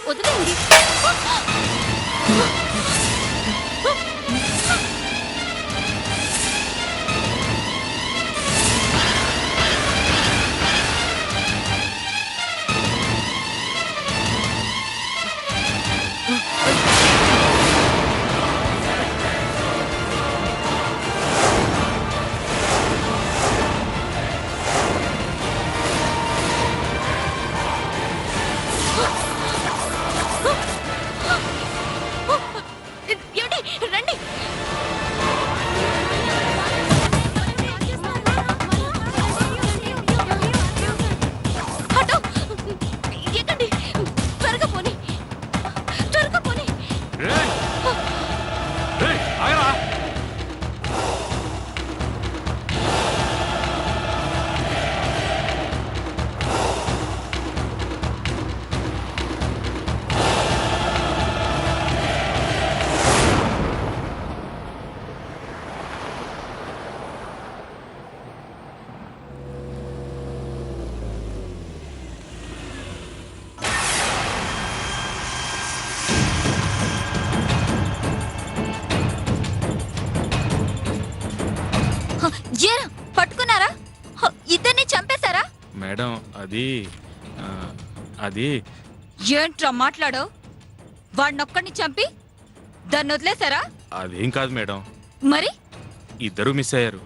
వదిలేండి. ఏంటి రండి. ఆటో ఎక్కండి. త్వరగా పోనీ, త్వరగా పోనీ. ఏరా పట్టుకున్నారా? ఇద్దరిని చంపేశారా? మేడం అది ఏంట్రా మాట్లాడో? వాడినొక్కడిని చంపి దాన్ని వదిలేశారా? అదేం కాదు మేడం, మరి ఇద్దరు మిస్ అయ్యారు.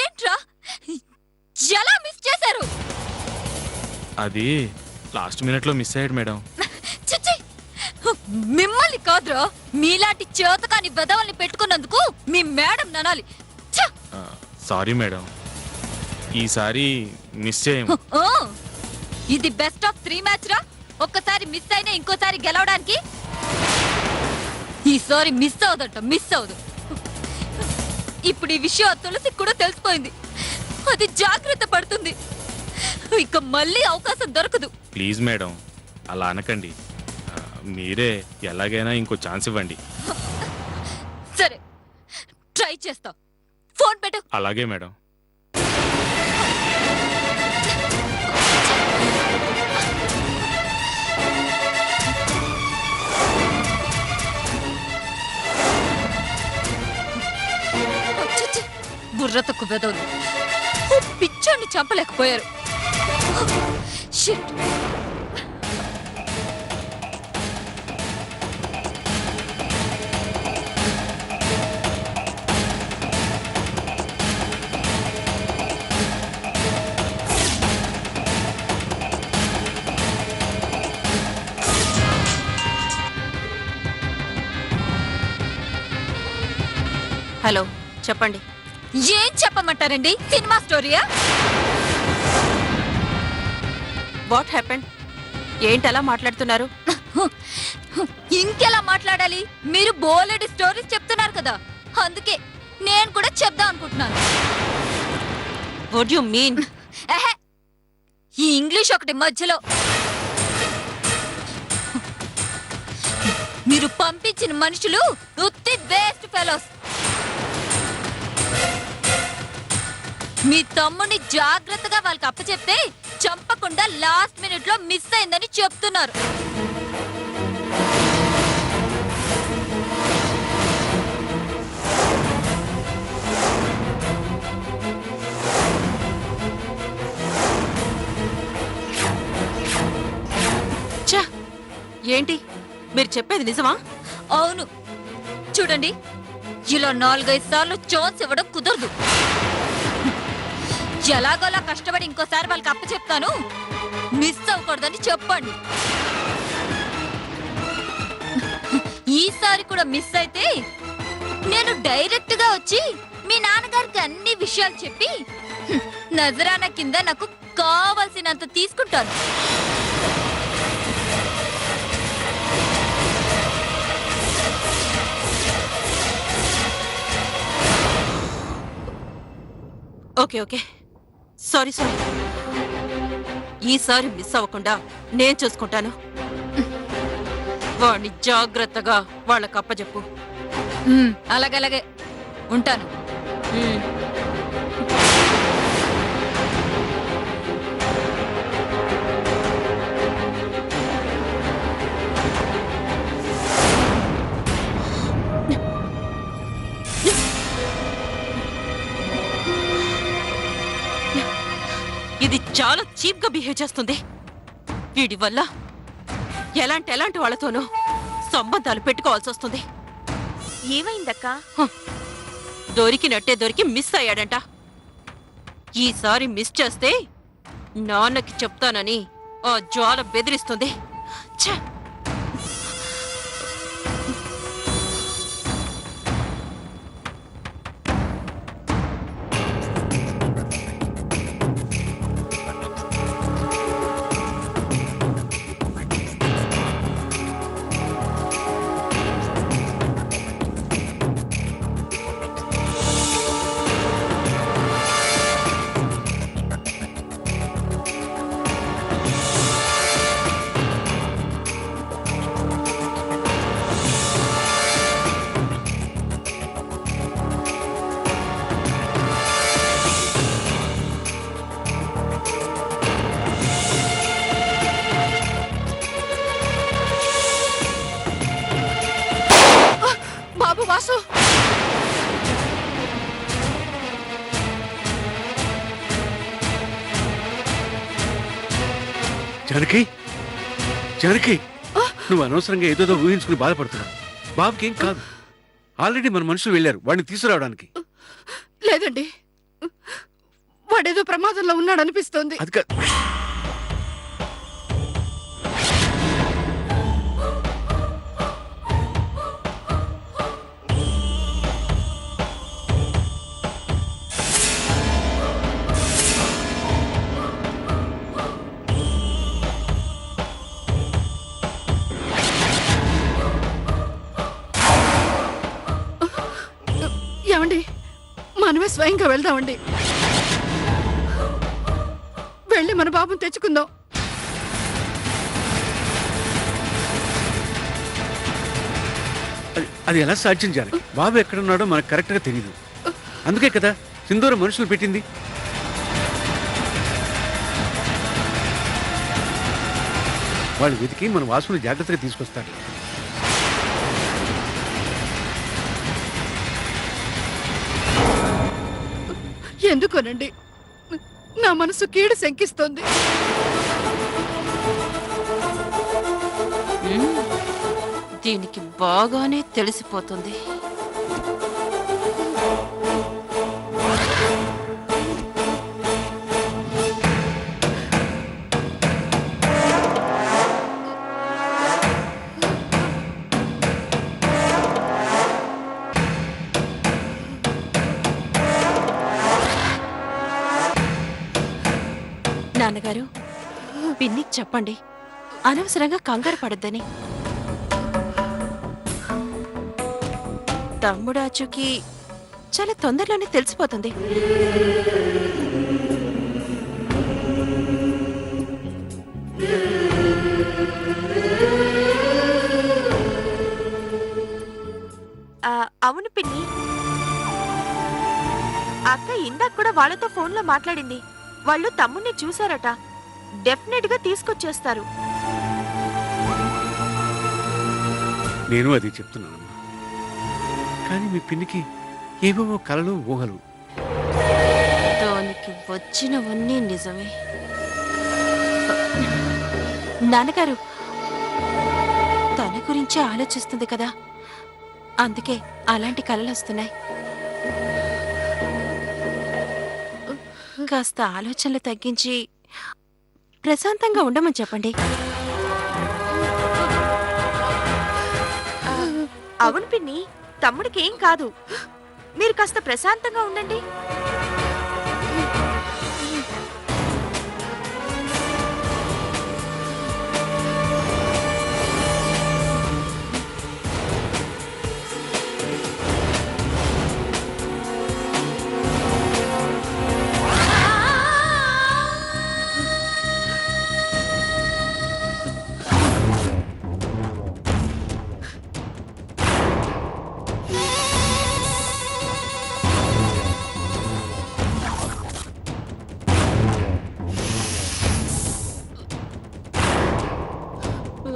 ఏంట్రా ఎలా మిస్ చేశారు? అది లాస్ట్ మినిట్ లో మిస్ అయ్యాడు మేడం. చిచ్చి, మిమ్మల్ని కాదురా, మీలాంటి చేతకాని వెధవల్ని పెట్టుకున్నందుకు మీ మేడం ననాలి. ఛ! సారీ మేడం, ఈసారి మిస్ చేయం. ఓ, ఇది బెస్ట్ ఆఫ్ 3 మ్యాచ్ రా. ఒక్కసారి మిస్ అయినా ఇంకోసారి గెలవడానికి. ఈసారి మిస్ అవదట, మిస్ అవదు. ఇప్పుడు ఈ విషయం ఆ తులసికి కూడా తెలిసిపోయింది. అది జాగ్రత్త పడుతుంది. ఇక మళ్ళీ అవకాశం దొరకదు. ప్లీజ్ మేడం, అలా అనకండి. మీరే ఎలాగైనా ఇంకో ఛాన్స్ ఇవ్వండి. సరే, ట్రై చేస్తా. ఫోన్ పెట్టు. అలాగే మేడం. బుర్రతకు వెదవులు పిచ్చోడిని చంపలేకపోయారు. షిట్. హలో, చెప్పండి. ఏం చెప్పమంటారండి? సినిమా స్టోరీయా? What happened? ఏంటలా మాట్లాడుతున్నారు? ఇంకెలా మాట్లాడాలి? మీరు బోలెడు స్టోరీస్ చెప్తున్నారు కదా, అందుకే నేను కూడా చెప్దాం అనుకుంటున్నాను. What you mean? ఈ ఇంగ్లీష్ ఒకటి మధ్యలో. మీరు పంపించిన మనుషులు ఉత్తి వేస్ట్ ఫెలోస్. మీ తమ్ముని జాగ్రత్తగా వాళ్ళకి అప్పచెప్తే చంపకుండా లాస్ట్ మినిట్ లో మిస్ అయిందని చెప్తున్నారు. ఏంటి మీరు చెప్పేది నిజమా? అవును, చూడండి, ఇలా 4-5 సార్లు ఛాన్స్ ఇవ్వడం కుదరదు. ఎలాగోలా కష్టపడి ఇంకోసారి వాళ్ళకి అప్పచెప్తాను, మిస్ అవ్వకూడదని చెప్పండి. ఈసారి కూడా మిస్ అయితే నేను డైరెక్ట్ గా వచ్చి మీ నాన్నగారికి అన్ని విషయాలు చెప్పి నజరానా కింద నాకు కావాల్సినంత తీసుకుంటాను. Okay okay, sorry sorry. ఈసారి మిస్ అవ్వకుండా నేను చూసుకుంటాను. వాణ్ణి జాగ్రత్తగా వాళ్ళకి అప్పచెప్పు. అలాగలాగే ఉంటాను. ఉమ్. ఇది చాలా చీప్ గా బిహేవ్ చేస్తుంది. వీడి వల్ల ఎలాంటి వాళ్ళతోనూ సంబంధాలు పెట్టుకోవాల్సి వస్తుంది. ఏమైందక్క? దొరికి మిస్ అయ్యాడంట. ఈసారి మిస్ చేస్తే నాన్నకి చెప్తానని ఆ జ్వాల బెదిరిస్తుంది. ఛ! బాబు వాసు, జానకి, జానకి, నువ్వు అనవసరంగా ఏదోదో ఊహించుకుని బాధపడుతున్నావు. బాబుకి ఏం కాదు. ఆల్రెడీ మన మనుషులు వెళ్ళారు వాడిని తీసుకురావడానికి. లేదండి, వాడేదో ప్రమాదంలో ఉన్నాడు అనిపిస్తోంది. అది కాదు. ఏమండి, మనమే స్వయంగా వెళ్దామండి. వెళ్ళి మన బాబుని తెచ్చుకుందాం. అది ఎలా సాధ్యం జానకి? బాబు ఎక్కడున్నాడో మనకు కరెక్ట్గా తెలియదు. అందుకే కదా సింధూర మనుషులు పెట్టింది. వాళ్ళు వెతికి మన వాసుని జాగ్రత్తగా తీసుకొస్తారు. ఎందుకోనండి, నా మనసు కీడు శంకిస్తోంది. దీనికి బాగానే తెలిసిపోతుంది. నాన్నగారు, పిన్నికి చెప్పండి అనవసరంగా కంగారు పడద్దని. తమ్ముడాచుకి చాలా తొందరలోనే తెలిసిపోతుంది. అవును పిన్ని, అక్క ఇందాక కూడా వాళ్ళతో ఫోన్లో మాట్లాడింది. వాళ్ళు తమ్ముణ్ణి చూశారట. డెఫినెట్ గా తీసుకొచ్చేస్తారు. నేను అది చెప్తున్నానమ్మా. కానీ మీ పిన్నికి ఏవేవో కలలు ఊహలు. దానికి వచ్చినవన్నీ నిజమే. నాన్నగారు తన గురించే ఆలోచిస్తుంది కదా, అందుకే అలాంటి కలలు వస్తున్నాయి. కాస్త ఆలోచనలు తగ్గించి ప్రశాంతంగా ఉండమని చెప్పండి. అవును పిన్ని, తమ్ముడికి ఏం కాదు. మీరు కాస్త ప్రశాంతంగా ఉండండి. ఛ!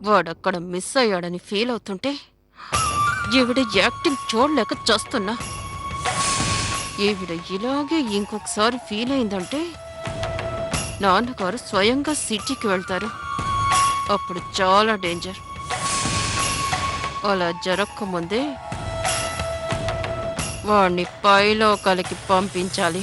వాడక్కడ మిస్ అయ్యాడని ఫీల్ అవుతుంటే ఈవిడ యాక్టింగ్ చూడలేక చస్తున్నా. ఈవిడ ఇలాగే ఇంకొకసారి ఫీల్ అయిందంటే నాన్నగారు స్వయంగా సిటీకి వెళ్తారు. అప్పుడు చాలా డేంజర్. అలా జరగకముందే వాడిని పైలోకాలకి పంపించాలి.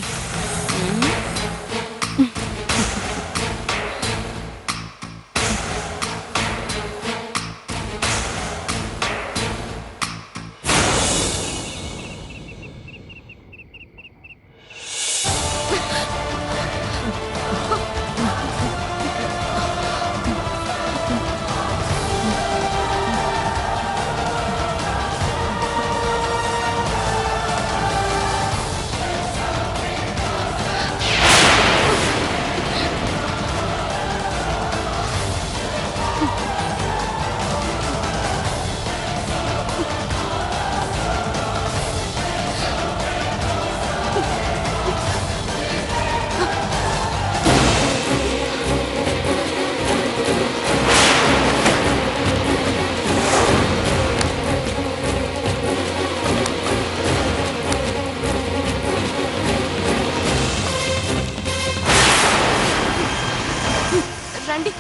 రండి.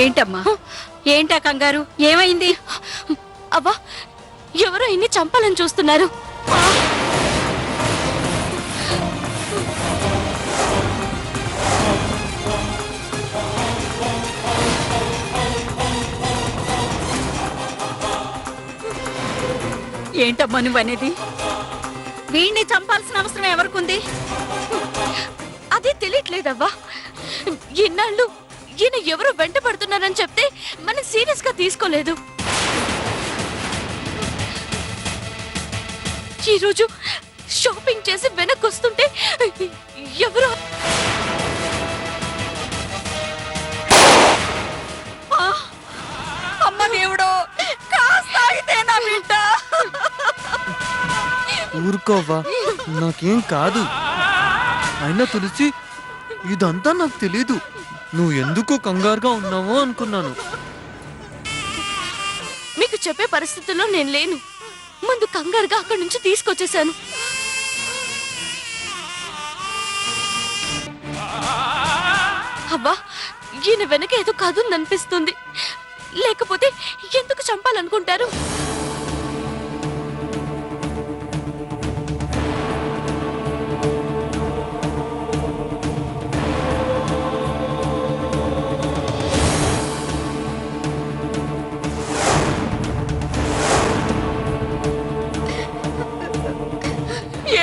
ఏంటమ్మా? ఏంటా కంగారు? ఏమైంది? అవ్వా, ఎవరో ఇన్ని చంపాలని చూస్తున్నారు. ఏంటమ్మా నువ్వనేది? వీణ్ణి చంపాల్సిన అవసరం ఎవరికుంది? అదే తెలియట్లేదవ్వా. ఇన్నాళ్ళు ఈయన ఎవరో వెంట పడుతున్నారని చెప్తే మనం సీరియస్ గా తీసుకోలేదు. ఈరోజు షాపింగ్ చేసి వెనక్కి వస్తుంటే ఎవరో అమ్మ దేవుడో, కాస్త ఆగితే నా బిడ్డ. ఊరుకోవా, నాకేం కాదు. అయినా తులసి, ఇదంతా నాకు తెలీదు. నువ్వు ఎందుకో కంగారుగా ఉన్నావో అనుకున్నాను. మీకు చెప్పే పరిస్థితుల్లో నేను లేను. ముందు కంగారుగా అక్కడి నుంచి తీసుకొచ్చేసాను. అవ్వా, ఈయన వెనక ఏదో కాదుందనిపిస్తుంది. లేకపోతే ఎందుకు చంపాలనుకుంటారు?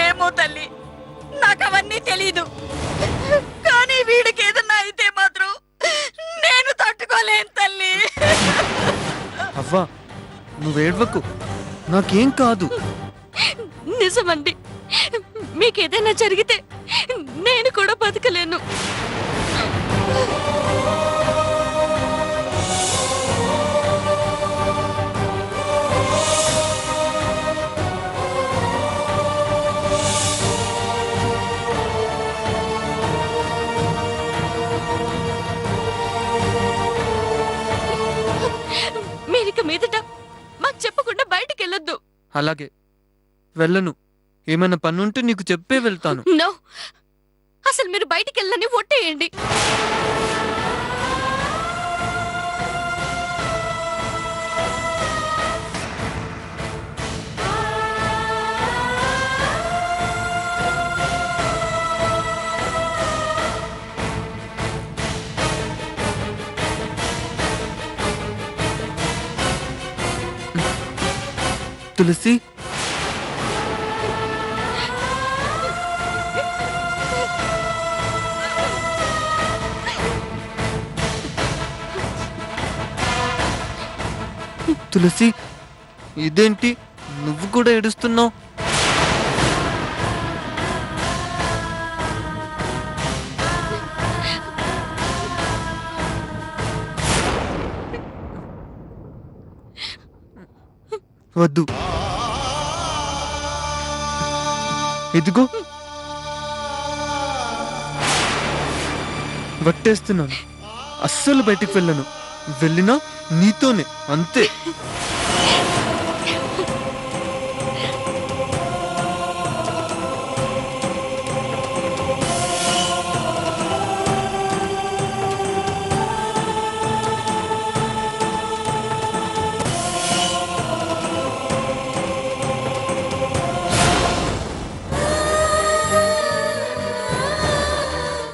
ఏమో తల్లి, నాకు అవన్నీ తెలీదు. కానీ వీడికి ఏదన్నా అయితే మాత్రం నేను తట్టుకోలేను తల్లి. అవ్వా, నువ్వేడ్వకు, నాకేం కాదు. నిజమండి, మీకేదైనా జరిగితే నేను కూడా బతకలేను. మీరిక మీదట మాకు చెప్పకుండా బయటికి వెళ్ళొద్దు. అలాగే వెళ్ళను. ఏమైనా పనుంటే నీకు చెప్పే వెళ్తాను. నో, అసలు మీరు బయటికి వెళ్ళని ఒట్టేయండి. తులసి, తులసి ఇదేంటి నువ్వు కూడా ఏడుస్తున్నావు? వద్దు, ఇదిగో వట్టేస్తున్నాను. అస్సలు బయటికి వెళ్ళను. వెళ్ళినా నీతోనే, అంతే.